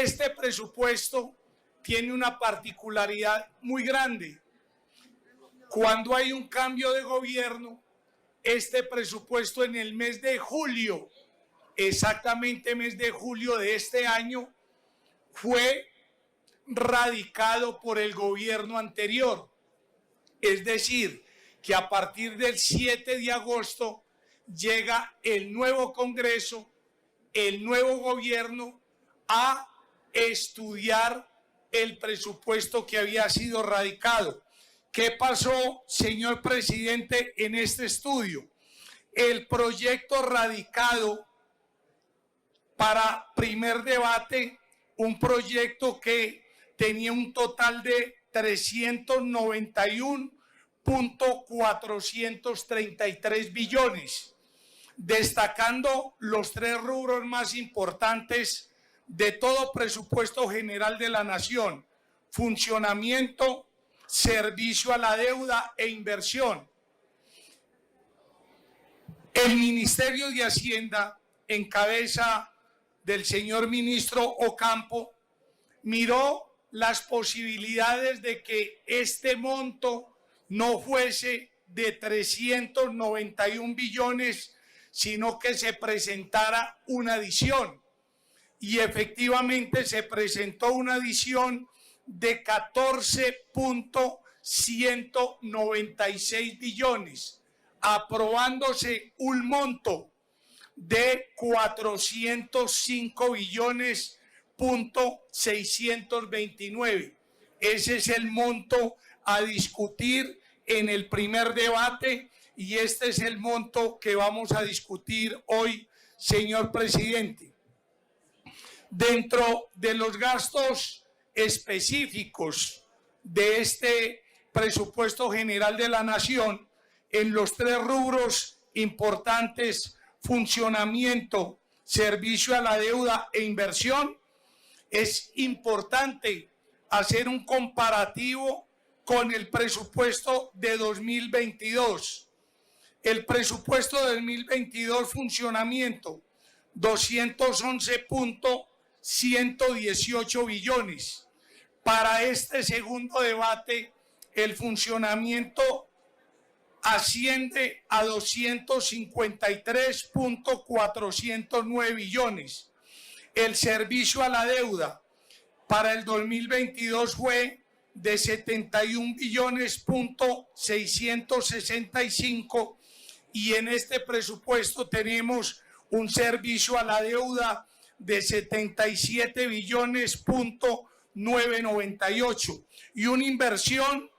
Este presupuesto tiene una particularidad muy grande. Cuando hay un cambio de gobierno, este presupuesto en el mes de julio, exactamente mes de julio de este año, fue radicado por el gobierno anterior. Es decir, que a partir del 7 de agosto llega el nuevo Congreso, el nuevo gobierno a estudiar el presupuesto que había sido radicado. ¿Qué pasó, señor presidente, en este estudio? El proyecto radicado para primer debate, un proyecto que tenía un total de 391.433 billones, destacando los tres rubros más importantes de todo presupuesto general de la nación: funcionamiento, servicio a la deuda e inversión. El Ministerio de Hacienda, en cabeza del señor ministro Ocampo, miró las posibilidades de que este monto no fuese de 391 billones, sino que se presentara una adición. Y efectivamente se presentó una adición de 14.196 billones, aprobándose un monto de 405 billones .629. Ese es el monto a discutir en el primer debate y este es el monto que vamos a discutir hoy, señor presidente. Dentro de los gastos específicos de este presupuesto general de la nación, en los tres rubros importantes: funcionamiento, servicio a la deuda e inversión, es importante hacer un comparativo con el presupuesto de 2022. El presupuesto de 2022, funcionamiento, 211.118 billones. Para este segundo debate, el funcionamiento asciende a 253.409 billones. El servicio a la deuda para el 2022 fue de 71 billones .665 y en este presupuesto tenemos un servicio a la deuda de 77 billones .998 y una inversión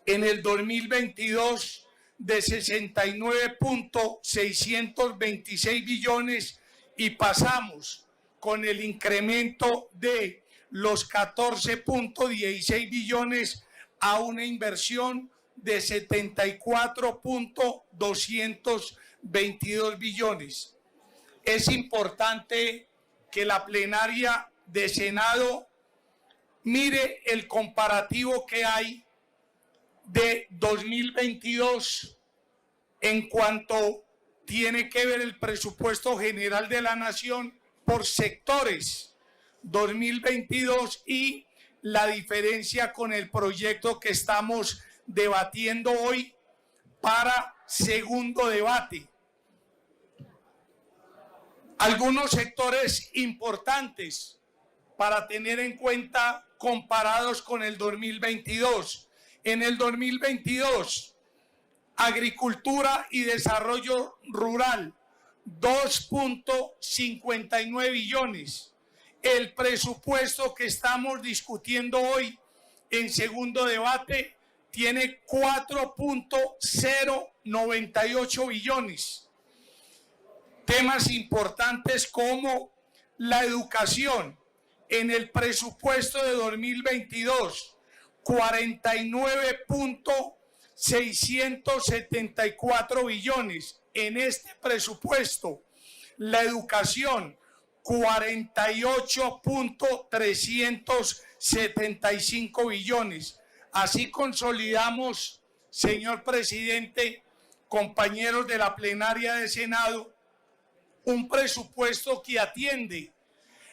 en el 2022 de 69.626 billones y pasamos con el incremento de los 14.16 billones a una inversión de 74.222 billones. Es importante que la plenaria de Senado mire el comparativo que hay de 2022 en cuanto tiene que ver el presupuesto general de la nación por sectores 2022 y la diferencia con el proyecto que estamos debatiendo hoy para segundo debate. Algunos sectores importantes para tener en cuenta comparados con el 2022. En el 2022, agricultura y desarrollo rural, 2.59 billones. El presupuesto que estamos discutiendo hoy en segundo debate tiene 4.098 billones. Temas importantes como la educación. En el presupuesto de 2022, 49.674 billones. En este presupuesto, la educación, 48.375 billones. Así consolidamos, señor presidente, compañeros de la plenaria del Senado, un presupuesto que atiende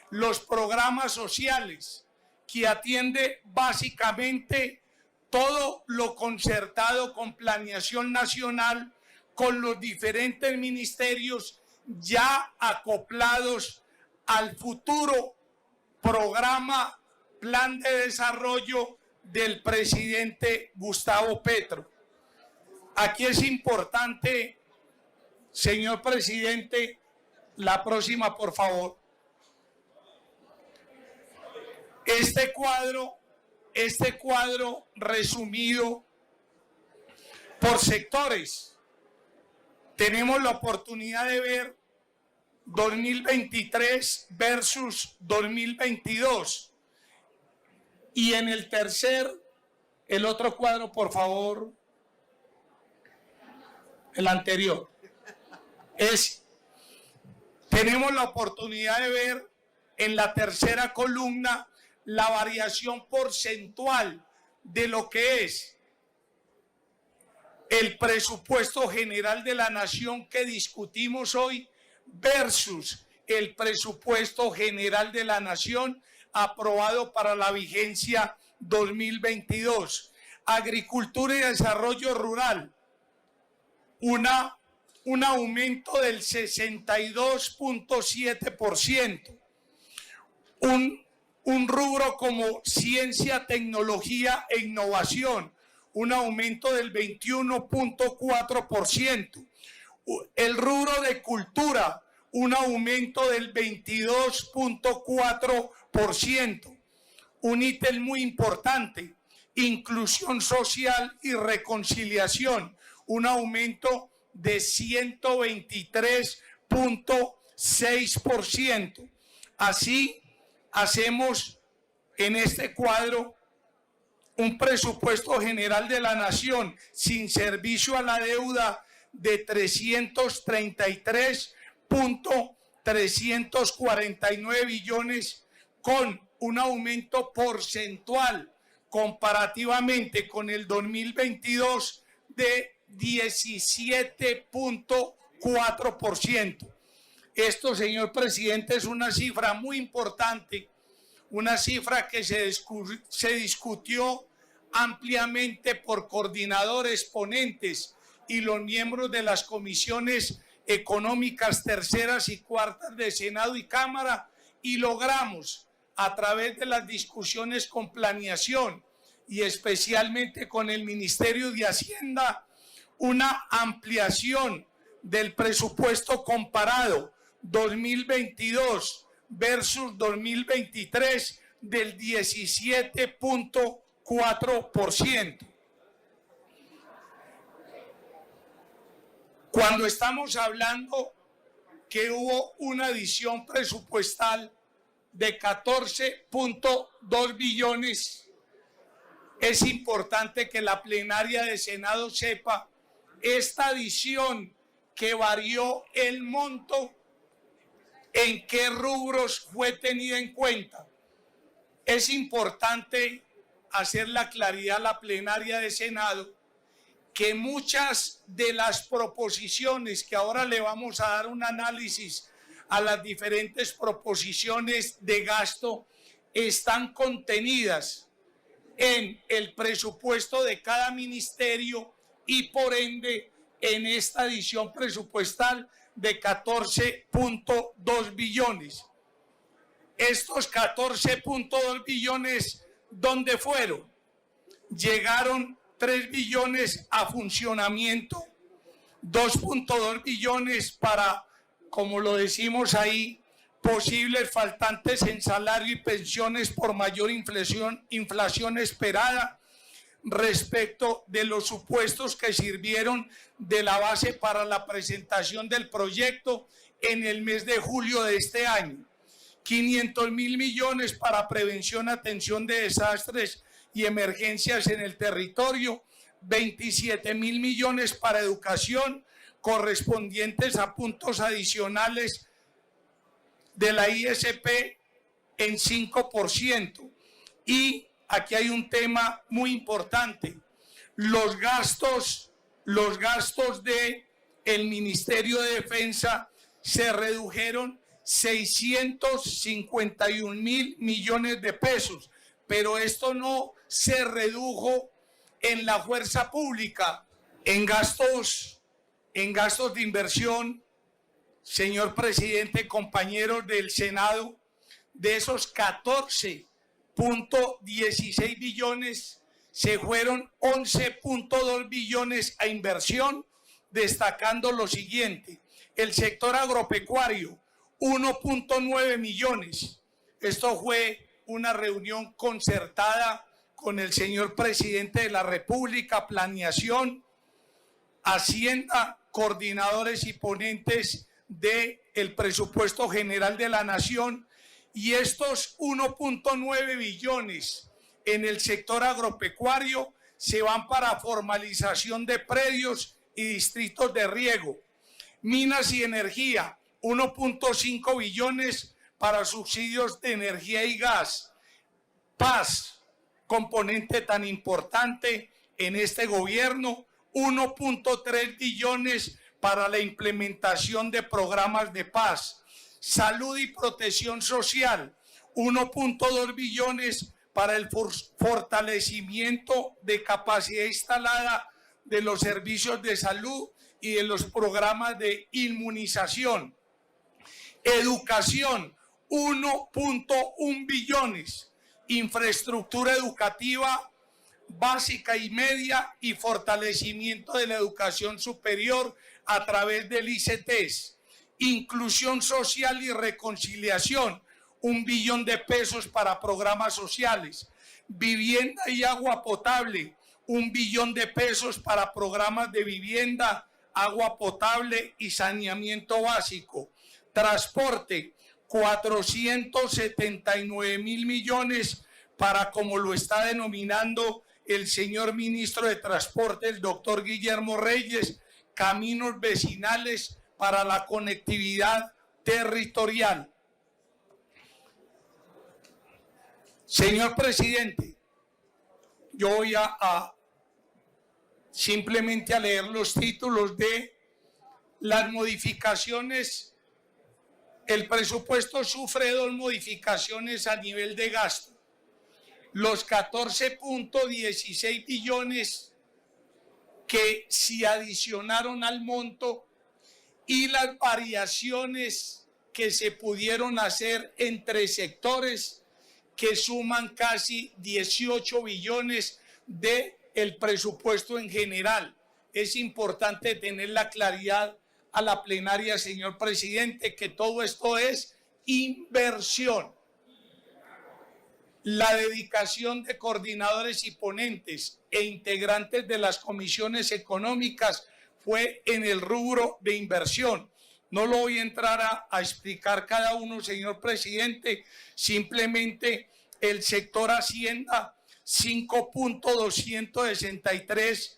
los programas sociales, que atiende básicamente todo lo concertado con planeación nacional, con los diferentes ministerios ya acoplados al futuro programa, plan de desarrollo del presidente Gustavo Petro. Aquí es importante, señor presidente, la próxima, por favor. Este cuadro resumido por sectores. Tenemos la oportunidad de ver 2023 versus 2022. Y en el el otro cuadro, por favor, el anterior. Tenemos la oportunidad de ver en la tercera columna la variación porcentual de lo que es el presupuesto general de la nación que discutimos hoy versus el presupuesto general de la nación aprobado para la vigencia 2022. Agricultura y desarrollo rural, un aumento del 62.7%. Un rubro como ciencia, tecnología e innovación, un aumento del 21.4%. El rubro de cultura, un aumento del 22.4%. Un ítem muy importante, inclusión social y reconciliación, un aumento de 123.6%. Así, hacemos en este cuadro un presupuesto general de la nación sin servicio a la deuda de 333.349 billones, con un aumento porcentual comparativamente con el 2022 de 17.4%. Esto, señor presidente, es una cifra muy importante, una cifra que se discutió ampliamente por coordinadores, ponentes y los miembros de las comisiones económicas terceras y cuartas de Senado y Cámara, y logramos, a través de las discusiones con planeación y especialmente con el Ministerio de Hacienda, una ampliación del presupuesto comparado 2022 versus 2023 del 17.4%. Cuando estamos hablando que hubo una adición presupuestal de 14.2 billones, es importante que la plenaria de Senado sepa esta adición que varió el monto, en qué rubros fue tenida en cuenta. Es importante hacer la claridad a la plenaria de Senado que muchas de las proposiciones, que ahora le vamos a dar un análisis a las diferentes proposiciones de gasto, están contenidas en el presupuesto de cada ministerio y por ende en esta adición presupuestal de 14.2 billones. Estos 14.2 billones, ¿dónde fueron? Llegaron 3 billones a funcionamiento, 2.2 billones para, como lo decimos ahí, posibles faltantes en salario y pensiones por mayor inflación esperada, respecto de los supuestos que sirvieron de la base para la presentación del proyecto en el mes de julio de este año. 500.000 millones para prevención, atención de desastres y emergencias en el territorio, 27.000 millones para educación, correspondientes a puntos adicionales de la ISP en 5%. Y aquí hay un tema muy importante. Los gastos de el Ministerio de Defensa se redujeron 651.000 millones de pesos, pero esto no se redujo en la fuerza pública, en gastos de inversión. Señor presidente, compañeros del Senado, de esos 14.16 billones, se fueron 11.2 billones a inversión, destacando lo siguiente: el sector agropecuario, 1.9 millones. Esto fue una reunión concertada con el señor presidente de la República, Planeación, Hacienda, coordinadores y ponentes del presupuesto general de la Nación, y estos 1.9 billones en el sector agropecuario se van para formalización de predios y distritos de riego. Minas y energía, 1.5 billones para subsidios de energía y gas. Paz, componente tan importante en este gobierno, 1.3 billones para la implementación de programas de paz. Salud y protección social, 1.2 billones para el fortalecimiento de capacidad instalada de los servicios de salud y de los programas de inmunización. Educación, 1.1 billones. Infraestructura educativa básica y media y fortalecimiento de la educación superior a través del ICTs. Inclusión social y reconciliación, 1 billón de pesos para programas sociales. Vivienda y agua potable, 1 billón de pesos para programas de vivienda, agua potable y saneamiento básico. Transporte, 479.000 millones para, como lo está denominando el señor ministro de Transporte, el doctor Guillermo Reyes, caminos vecinales para la conectividad territorial. Señor presidente, yo voy a simplemente a leer los títulos de las modificaciones. El presupuesto sufre 2 modificaciones a nivel de gasto. Los 14.16 billones que se adicionaron al monto y las variaciones que se pudieron hacer entre sectores que suman casi 18 billones del presupuesto en general. Es importante tener la claridad a la plenaria, señor presidente, que todo esto es inversión. La dedicación de coordinadores y ponentes e integrantes de las comisiones económicas fue en el rubro de inversión. No lo voy a entrar a explicar cada uno, señor presidente, simplemente el sector Hacienda, 5.263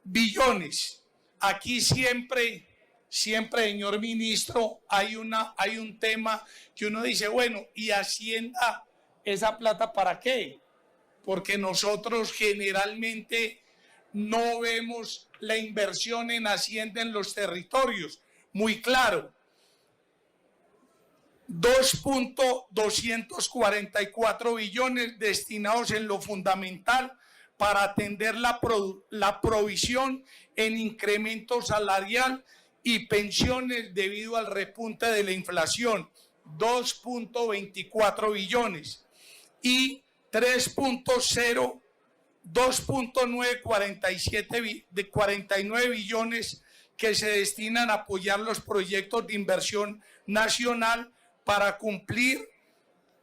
billones. Aquí siempre, señor ministro, hay un tema que uno dice, bueno, ¿y Hacienda esa plata para qué? Porque nosotros generalmente no vemos la inversión en Hacienda en los territorios. Muy claro, 2.244 billones destinados en lo fundamental para atender la provisión en incremento salarial y pensiones debido al repunte de la inflación, 2.24 billones. Y 2.947 billones que se destinan a apoyar los proyectos de inversión nacional para cumplir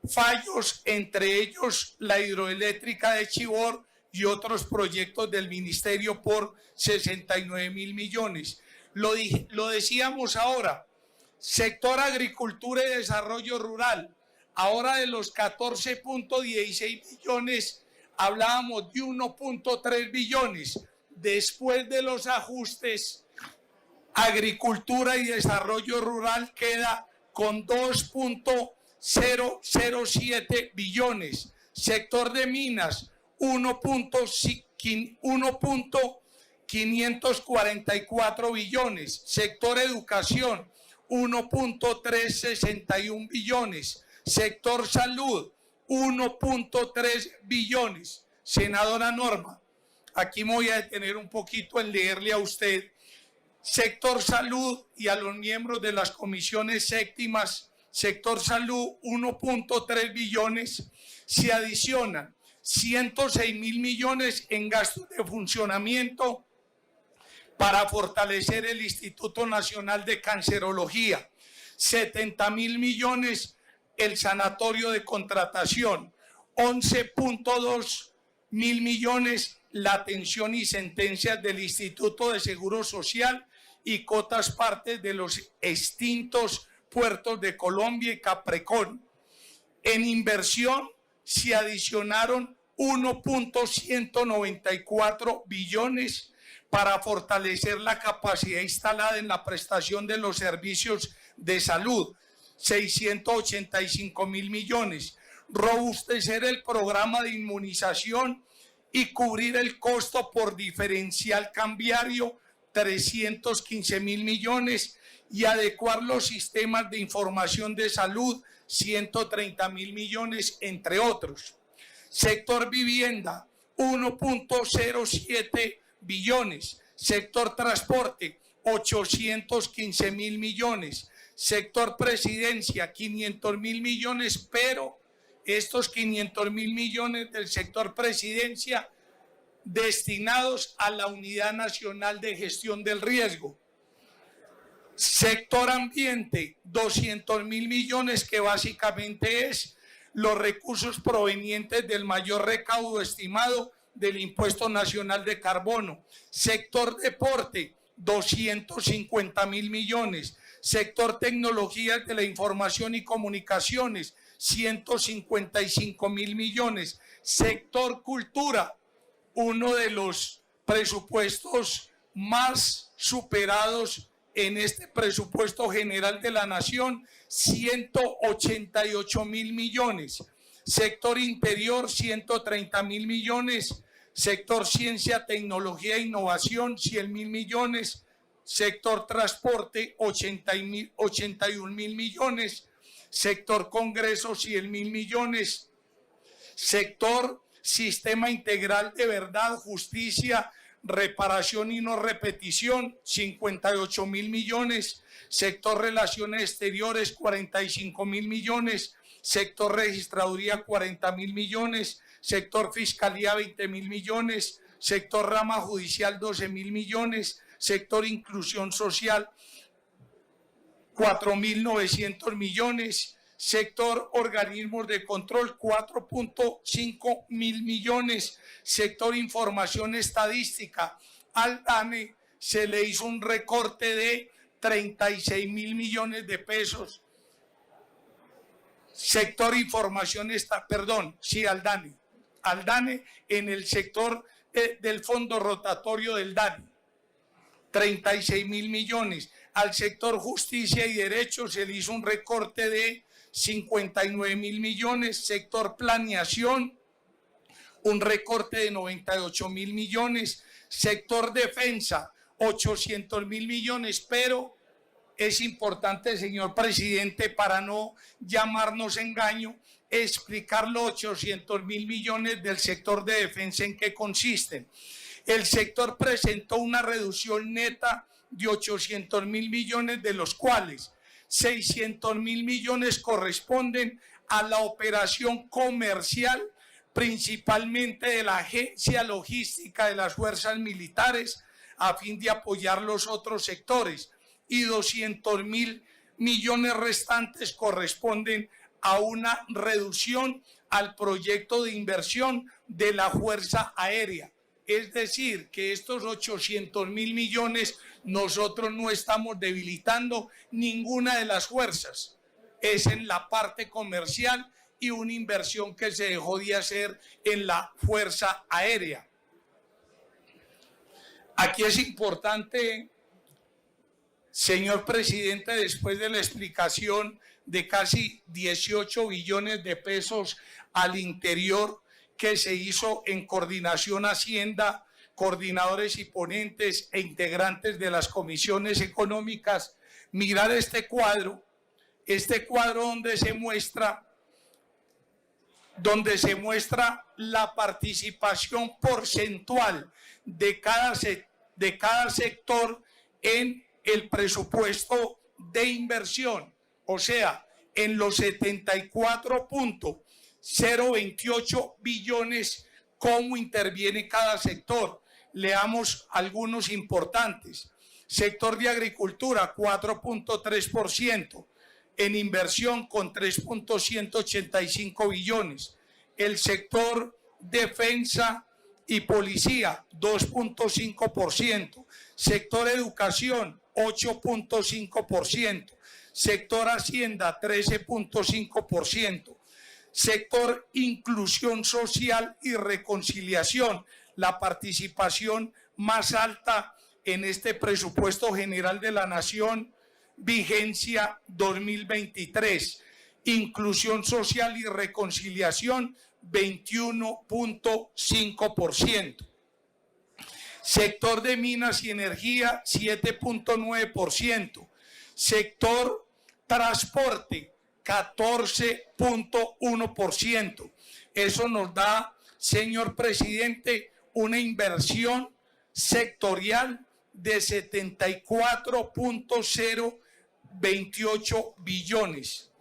fallos, entre ellos la hidroeléctrica de Chivor y otros proyectos del ministerio por 69.000 millones. Lo decíamos ahora, sector agricultura y desarrollo rural. Ahora de los 14.16 billones, hablábamos de 1.3 billones. Después de los ajustes, agricultura y desarrollo rural queda con 2.007 billones. Sector de minas, 1.544 billones. Sector educación, 1.361 billones. Sector salud, 1.3 billones. Senadora Norma, aquí me voy a detener un poquito en leerle a usted. Sector salud y a los miembros de las comisiones séptimas, sector salud, 1.3 billones. Se adicionan 106.000 millones en gastos de funcionamiento para fortalecer el Instituto Nacional de Cancerología, 70.000 millones el sanatorio de contratación, 11.2 mil millones la atención y sentencias del Instituto de Seguro Social y cotas partes de los extintos puertos de Colombia y Caprecón. En inversión se adicionaron 1.194 billones para fortalecer la capacidad instalada en la prestación de los servicios de salud, 685.000 millones. Robustecer el programa de inmunización y cubrir el costo por diferencial cambiario, 315.000 millones, y adecuar los sistemas de información de salud, 130.000 millones, entre otros. Sector vivienda, 1.07 billones. Sector transporte, 815.000 millones. Sector presidencia, 500.000 millones, pero estos 500.000 millones del sector presidencia destinados a la Unidad Nacional de Gestión del Riesgo. Sector ambiente, 200.000 millones, que básicamente es los recursos provenientes del mayor recaudo estimado del Impuesto Nacional de Carbono. Sector deporte, 250.000 millones. Sector tecnologías de la información y comunicaciones, 155.000 millones. Sector cultura, uno de los presupuestos más superados en este presupuesto general de la nación, 188.000 millones. Sector interior, 130.000 millones. Sector ciencia, tecnología e innovación, 100.000 millones. Sector transporte, 81.000 millones. Sector congreso, 100.000 millones. Sector sistema integral de verdad, justicia, reparación y no repetición, 58.000 millones. Sector relaciones exteriores, 45.000 millones. Sector registraduría, 40.000 millones. Sector fiscalía, 20.000 millones. Sector rama judicial, 12.000 millones. Sector inclusión social, 4.900 millones. Sector organismos de control, 4.5 mil millones. Sector información estadística, al DANE se le hizo un recorte de 36.000 millones de pesos. Sector información al DANE en el sector del fondo rotatorio del DANE, 36.000 millones. Al sector justicia y derechos se le hizo un recorte de 59.000 millones. Sector planeación, un recorte de 98.000 millones. Sector defensa, 800.000 millones, pero es importante, señor presidente, para no llamarnos engaño, explicar los 800.000 millones del sector de defensa en qué consisten. El sector presentó una reducción neta de 800.000 millones, de los cuales 600.000 millones corresponden a la operación comercial, principalmente de la Agencia Logística de las Fuerzas Militares, a fin de apoyar los otros sectores, y 200.000 millones restantes corresponden a una reducción al proyecto de inversión de la Fuerza Aérea. Es decir, que estos 800.000 millones nosotros no estamos debilitando ninguna de las fuerzas. Es en la parte comercial y una inversión que se dejó de hacer en la Fuerza Aérea. Aquí es importante, señor presidente, después de la explicación de casi 18 billones de pesos al interior que se hizo en coordinación Hacienda, coordinadores y ponentes e integrantes de las comisiones económicas, mirar este cuadro donde se muestra la participación porcentual de cada sector en el presupuesto de inversión, o sea, en los 74.028 billones, cómo interviene cada sector. Leamos algunos importantes. Sector de agricultura, 4.3%, en inversión con 3.185 billones. El sector defensa y policía, 2.5%. Sector educación, 8.5%. Sector hacienda, 13.5%. Sector inclusión social y reconciliación, la participación más alta en este presupuesto general de la Nación, vigencia 2023. Inclusión social y reconciliación, 21.5%. Sector de minas y energía, 7.9%. Sector transporte, 14.1%. Eso nos da, señor presidente, una inversión sectorial de 74.028 billones.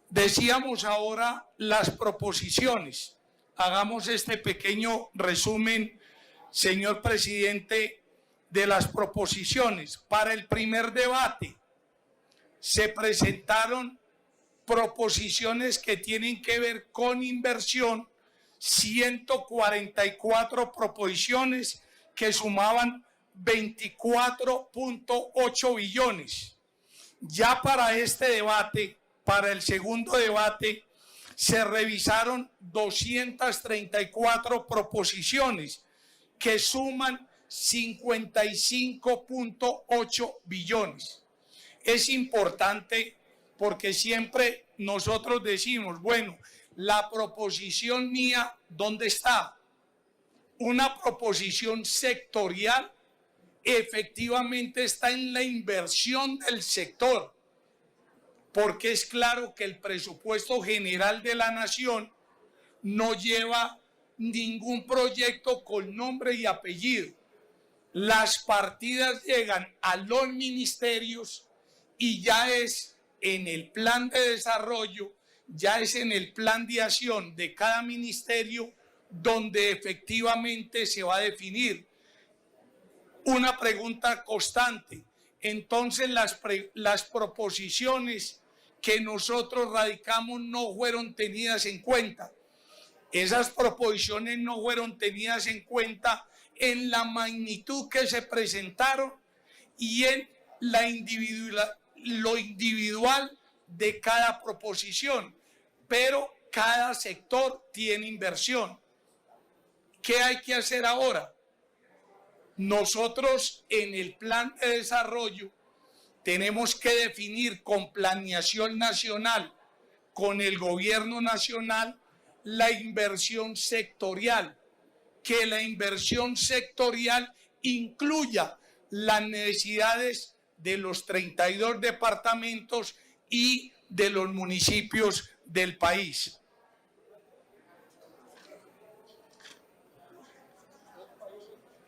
Decíamos ahora las proposiciones. Hagamos este pequeño resumen, señor presidente, de las proposiciones. Para el primer debate se presentaron proposiciones que tienen que ver con inversión, 144 proposiciones que sumaban 24.8 billones. Ya para este debate, para el segundo debate, se revisaron 234 proposiciones que suman 55.8 billones. Es importante porque siempre nosotros decimos, bueno, la proposición mía, ¿dónde está? Una proposición sectorial efectivamente está en la inversión del sector, porque es claro que el presupuesto general de la Nación no lleva ningún proyecto con nombre y apellido. Las partidas llegan a los ministerios y ya es en el plan de desarrollo, ya es en el plan de acción de cada ministerio donde efectivamente se va a definir. Una pregunta constante. Entonces las proposiciones que nosotros radicamos no fueron tenidas en cuenta. Esas proposiciones no fueron tenidas en cuenta en la magnitud que se presentaron y en lo individual de cada proposición, pero cada sector tiene inversión. ¿Qué hay que hacer ahora? Nosotros en el plan de desarrollo tenemos que definir con planeación nacional, con el gobierno nacional, la inversión sectorial, que la inversión sectorial incluya las necesidades de los 32 departamentos y de los municipios del país.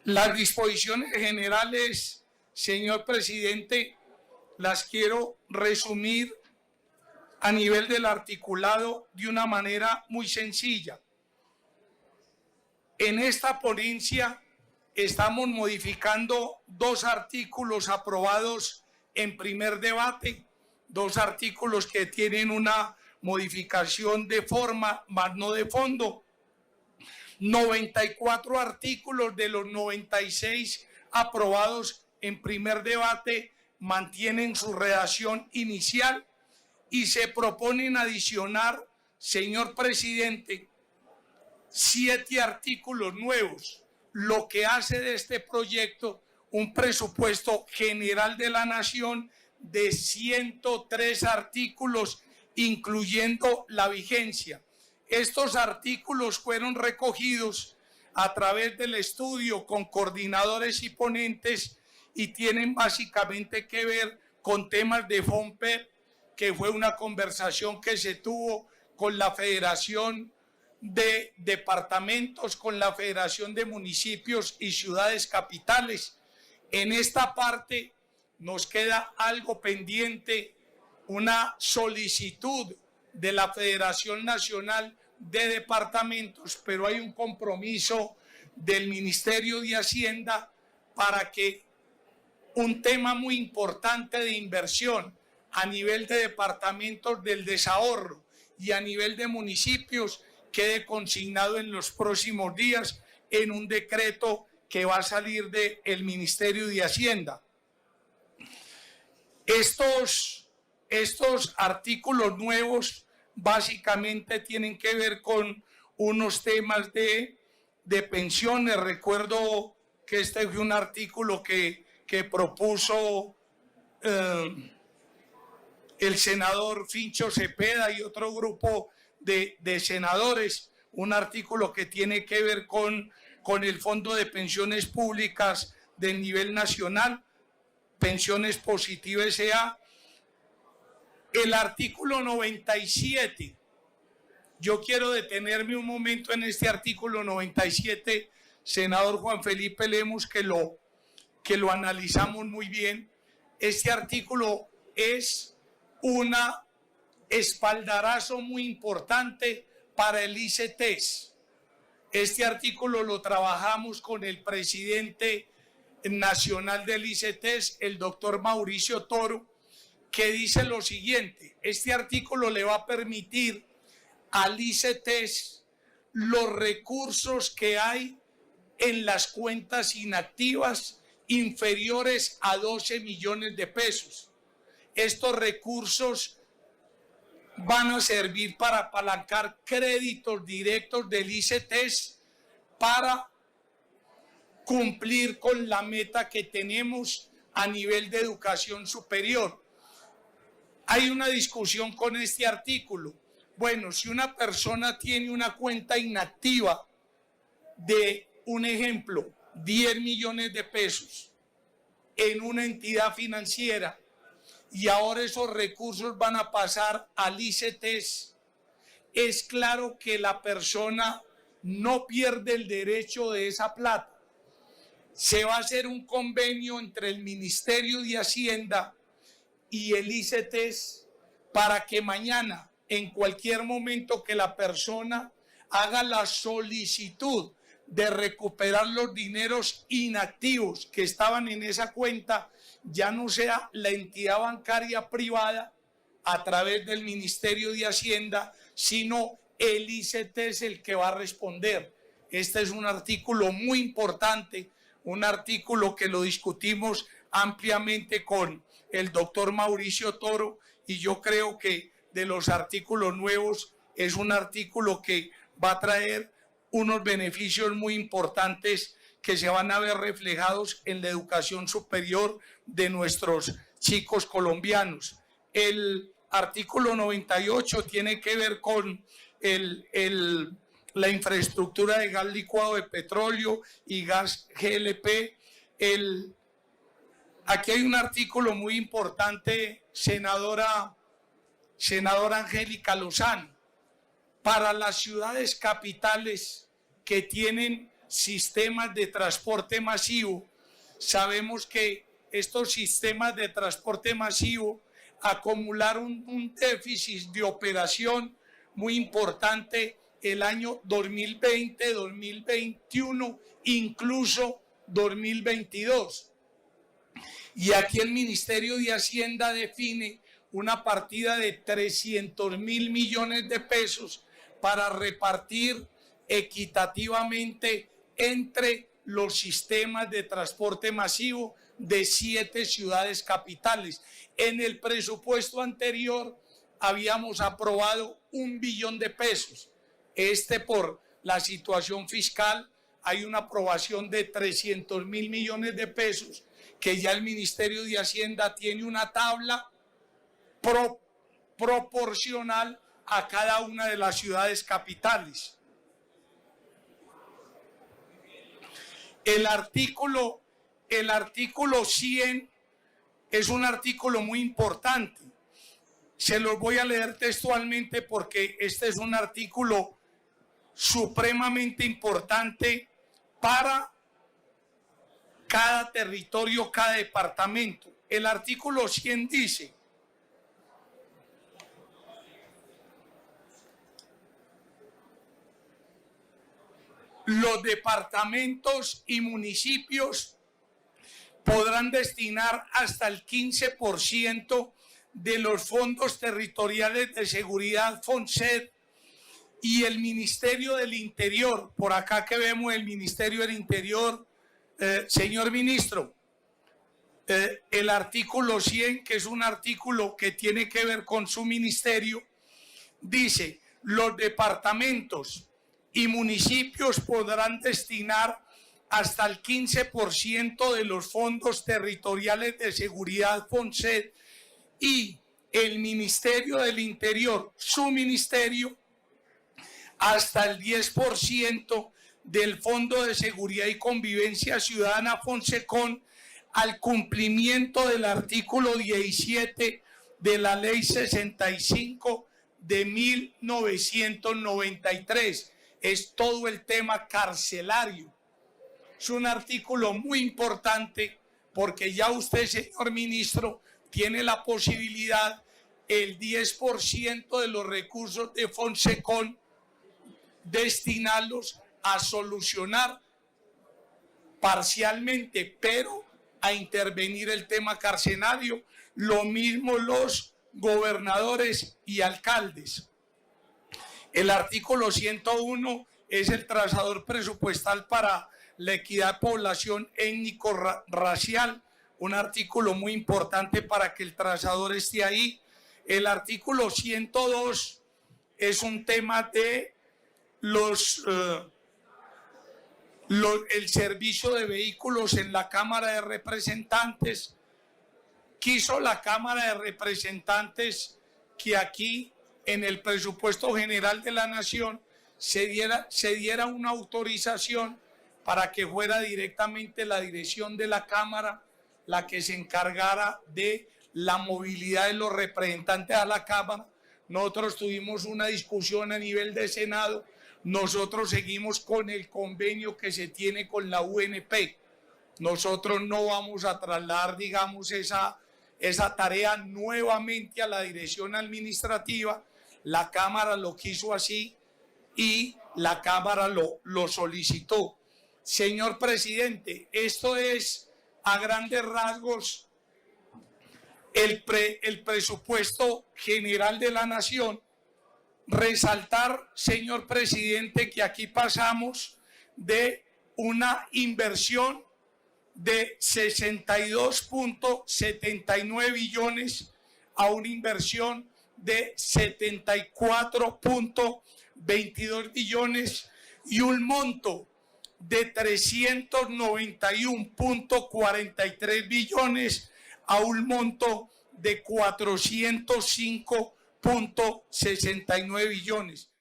Las disposiciones generales, señor presidente, las quiero resumir a nivel del articulado de una manera muy sencilla. En esta ponencia estamos modificando 2 artículos aprobados en primer debate, 2 artículos que tienen una modificación de forma, más no de fondo. 94 artículos de los 96 aprobados en primer debate mantienen su redacción inicial y se proponen adicionar, señor presidente, 7 artículos nuevos, lo que hace de este proyecto un presupuesto general de la Nación de 103 artículos, incluyendo la vigencia. Estos artículos fueron recogidos a través del estudio con coordinadores y ponentes y tienen básicamente que ver con temas de FOMPEP, que fue una conversación que se tuvo con la Federación de Departamentos, con la Federación de Municipios y Ciudades Capitales. En esta parte nos queda algo pendiente, una solicitud de la Federación Nacional de Departamentos, pero hay un compromiso del Ministerio de Hacienda para que un tema muy importante de inversión a nivel de departamentos del desahorro y a nivel de municipios quede consignado en los próximos días en un decreto que va a salir del Ministerio de Hacienda. Estos artículos nuevos básicamente tienen que ver con unos temas de pensiones. Recuerdo que este fue un artículo que propuso el senador Fincho Cepeda y otro grupo de senadores, un artículo que tiene que ver con el Fondo de Pensiones Públicas del nivel nacional, Pensiones Positivas S.A. El artículo 97, yo quiero detenerme un momento en este artículo 97, senador Juan Felipe Lemus, que lo analizamos muy bien. Este artículo es un espaldarazo muy importante para el ICETEX. Este artículo lo trabajamos con el presidente nacional del ICETEX, el doctor Mauricio Toro, que dice lo siguiente: este artículo le va a permitir al ICETEX los recursos que hay en las cuentas inactivas inferiores a 12 millones de pesos. Estos recursos van a servir para apalancar créditos directos del ICETEX para cumplir con la meta que tenemos a nivel de educación superior. Hay una discusión con este artículo. Bueno, si una persona tiene una cuenta inactiva de, un ejemplo, 10 millones de pesos en una entidad financiera y ahora esos recursos van a pasar al ICETEX, es claro que la persona no pierde el derecho de esa plata. Se va a hacer un convenio entre el Ministerio de Hacienda y el ICETEX para que mañana, en cualquier momento que la persona haga la solicitud de recuperar los dineros inactivos que estaban en esa cuenta, ya no sea la entidad bancaria privada a través del Ministerio de Hacienda, sino el ICETEX el que va a responder. Este es un artículo muy importante, un artículo que lo discutimos ampliamente con el doctor Mauricio Toro, y yo creo que de los artículos nuevos es un artículo que va a traer unos beneficios muy importantes que se van a ver reflejados en la educación superior de nuestros chicos colombianos. El artículo 98 tiene que ver con la infraestructura de gas licuado de petróleo y gas GLP. Aquí hay un artículo muy importante, senadora Angélica Lozano, para las ciudades capitales que tienen sistemas de transporte masivo. Sabemos que estos sistemas de transporte masivo acumularon un déficit de operación muy importante el año 2020, 2021, incluso 2022. Y aquí el Ministerio de Hacienda define una partida de 300.000 millones de pesos para repartir equitativamente entre los sistemas de transporte masivo de 7 ciudades capitales. En el presupuesto anterior habíamos aprobado 1 billón de pesos. Por la situación fiscal hay una aprobación de 300.000 millones de pesos que ya el Ministerio de Hacienda tiene una tabla proporcional a cada una de las ciudades capitales. El artículo 100 es un artículo muy importante. Se los voy a leer textualmente porque este es un artículo supremamente importante para cada territorio, cada departamento. El artículo 100 dice: los departamentos y municipios podrán destinar hasta el 15% de los fondos territoriales de seguridad FONSED y el Ministerio del Interior. Por acá que vemos el Ministerio del Interior, señor ministro, el artículo 100, que es un artículo que tiene que ver con su ministerio, dice: los departamentos y municipios podrán destinar hasta el 15% de los fondos territoriales de seguridad FONSED y el Ministerio del Interior, su ministerio, hasta el 10% del Fondo de Seguridad y Convivencia Ciudadana FONSECON, al cumplimiento del artículo 17 de la Ley 65 de 1993. Es todo el tema carcelario. Es un artículo muy importante porque ya usted, señor ministro, tiene la posibilidad, el 10% de los recursos de FONSECON, destinarlos a solucionar parcialmente, pero a intervenir el tema carcelario. Lo mismo los gobernadores y alcaldes. El artículo 101 es el trazador presupuestal para la equidad de población étnico-racial, un artículo muy importante para que el trazador esté ahí. El artículo 102 es un tema de el servicio de vehículos en la Cámara de Representantes. Quiso la Cámara de Representantes que aquí en el presupuesto general de la Nación se diera una autorización para que fuera directamente la dirección de la Cámara la que se encargara de la movilidad de los representantes a la Cámara. Nosotros tuvimos una discusión a nivel de Senado. Nosotros seguimos con el convenio que se tiene con la UNP. Nosotros no vamos a trasladar, digamos, esa tarea nuevamente a la dirección administrativa. La Cámara lo quiso así y la Cámara lo solicitó. Señor presidente, esto es a grandes rasgos el presupuesto general de la Nación. Resaltar, señor presidente, que aquí pasamos de una inversión de 62.79 billones a una inversión de 74.22 billones y un monto de 391.43 billones a un monto de 405.69 billones.